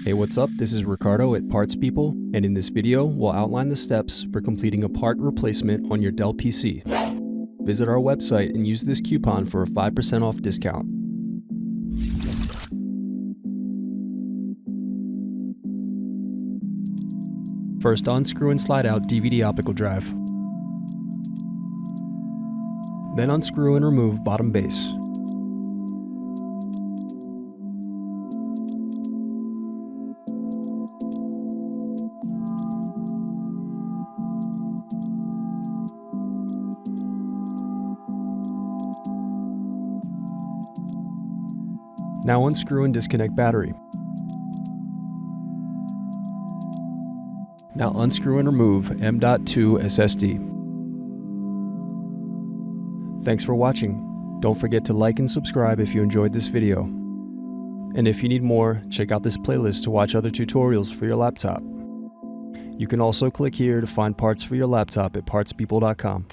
Hey, what's up? This is Ricardo at Parts People, and in this video, we'll outline the steps for completing a part replacement on your Dell PC. Visit our website and use this coupon for a 5% off discount. First, unscrew and slide out DVD optical drive. Then unscrew and remove bottom base. Now unscrew and disconnect battery. Now unscrew and remove M.2 SSD. Thanks for watching. Don't forget to like and subscribe if you enjoyed this video. And if you need more, check out this playlist to watch other tutorials for your laptop. You can also click here to find parts for your laptop at partspeople.com.